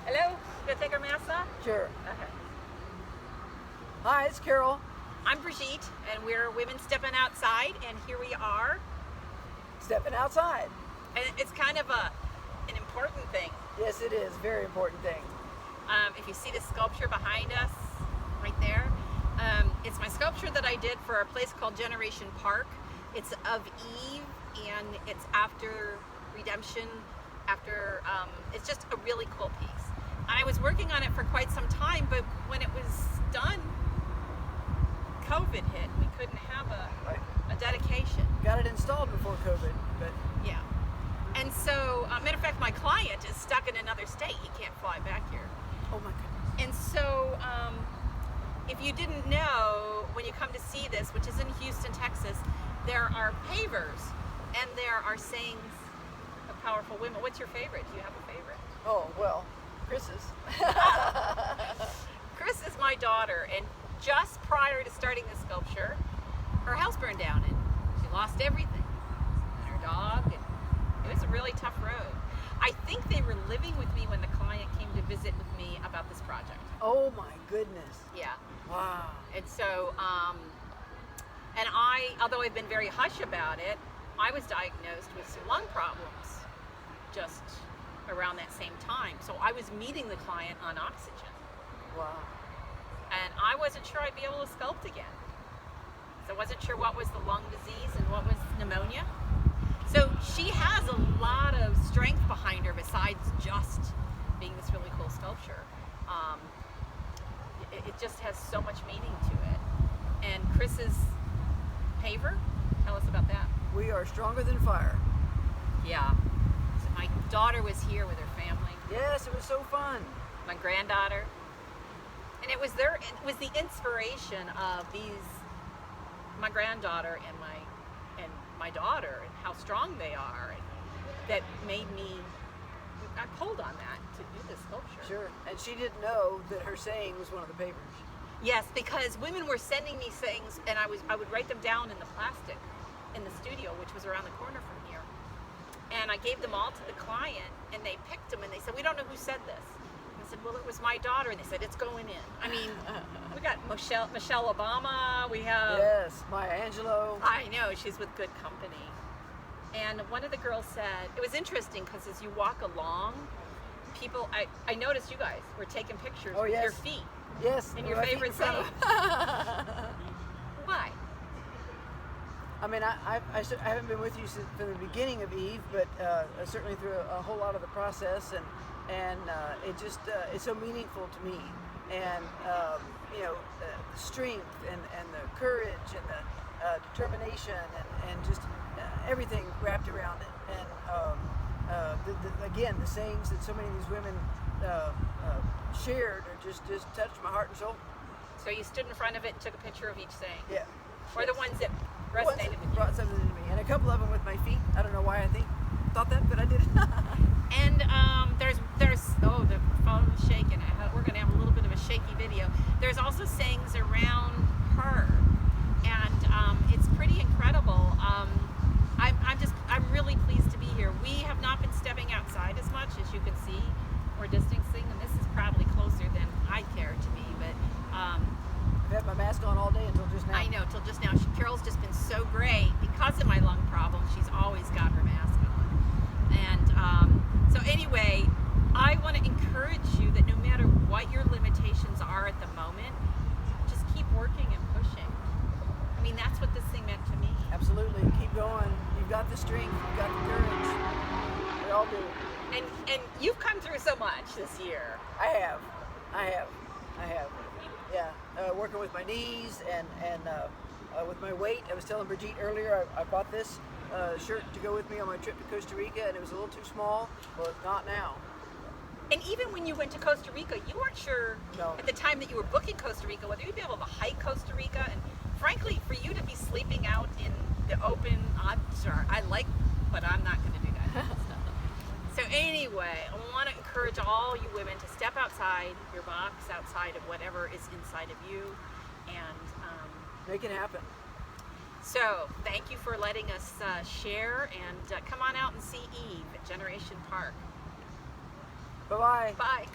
Hello? Gonna take our masks off? Sure. Okay. Hi, it's Carol. I'm Brigitte, and we're Women Stepping Outside, and here we are. Stepping outside. And it's kind of an important thing. Yes, it is. Very important thing. If you see the sculpture behind us, right there, it's my sculpture that I did for a place called Generation Park. It's of Eve, and it's after redemption, it's just a really cool piece. I was working on it for quite some time, but when it was done, COVID hit. We couldn't have a dedication. Got it installed before COVID, but Yeah. And so, matter of fact, my client is stuck in another state. He can't fly back here. oh my goodness. And so, if you didn't know, when you come to see this, which is in Houston, Texas, there are pavers and there are sayings of powerful women. What's your favorite? Do you have a favorite? Oh, well, Chris's. Chris is my daughter, and just prior to starting the sculpture, her house burned down and she lost everything, and her dog, and it was a really tough road. I think they were living with me when the client came to visit with me about this project. Oh my goodness. Yeah. Wow. And so, although I've been very hush about it, I was diagnosed with some lung problems just around that same time. So I was meeting the client on oxygen, Wow. and I wasn't sure I'd be able to sculpt again. So I wasn't sure what was the lung disease and what was pneumonia. So she has a lot of strength behind her besides just being this really cool sculpture. It just has so much meaning to it. And Chris's paver, tell us about that. We are stronger than fire. Yeah. So my daughter was here with her family, Yes, it was so fun. my granddaughter. And it was the inspiration of my granddaughter and my daughter, and how strong they are, and that made me, I pulled on that to do this sculpture. Sure. And she didn't know that her saying was one of the papers. Yes, because women were sending me things, and I would write them down in the plastic in the studio, which was around the corner from here. And I gave them all to the client, and they picked them, and they said, "We don't know who said this." And I said, "Well, it was my daughter," and they said, "It's going in." I mean, we got Michelle Obama. We have. Yes, Maya Angelou. I know, she's with good company. And one of the girls said, it was interesting because as you walk along, people, I noticed you guys were taking pictures Oh, with yes. your feet. Yes. And your my feet favorite in front of- Why? I mean, I haven't been with you since from the beginning of Eve, but certainly through a whole lot of the process, and it just it's so meaningful to me, and the strength and the courage and the determination and just everything wrapped around it, and again the sayings that so many of these women shared are just touched my heart and soul. So you stood in front of it and took a picture of each saying? Yeah. Or the ones that Ones resonated that with you? brought something to me, and a couple of them with my feet. I don't know why I thought that, but I did. And the phone was shaking. We're going to have a little bit of a shaky video. There's also sayings around her, and it's pretty incredible. I'm really pleased to be here. We have not been stepping outside as much, as you can see. We're distancing, and this is probably closer than I care to be, but I've had my mask on all day until just now. I know, till just now. Carol's just been so great because of my lung problem. She's always got her mask on. And so anyway, I want to encourage you that no matter what your limitations are at the moment, just keep working and pushing. I mean, that's what this thing meant to me. Absolutely. Keep going. You've got the strength. You've got the courage. We all do. And you've come through so much this year. I have. Yeah. Working with my knees and with my weight. I was telling Brigitte earlier, I bought this shirt to go with me on my trip to Costa Rica, and it was a little too small. Well, it's not now. And even when you went to Costa Rica, you weren't sure No. at the time that you were booking Costa Rica whether you'd be able to hike Costa Rica. And frankly, for you to be sleeping out in the open, but I'm not going to do that kind of stuff. So anyway, I want to encourage all you women to step outside your box, outside of whatever is inside of you, and Make it happen. so thank you for letting us share, and come on out and see Eve at Generation Park. Bye-bye. Bye.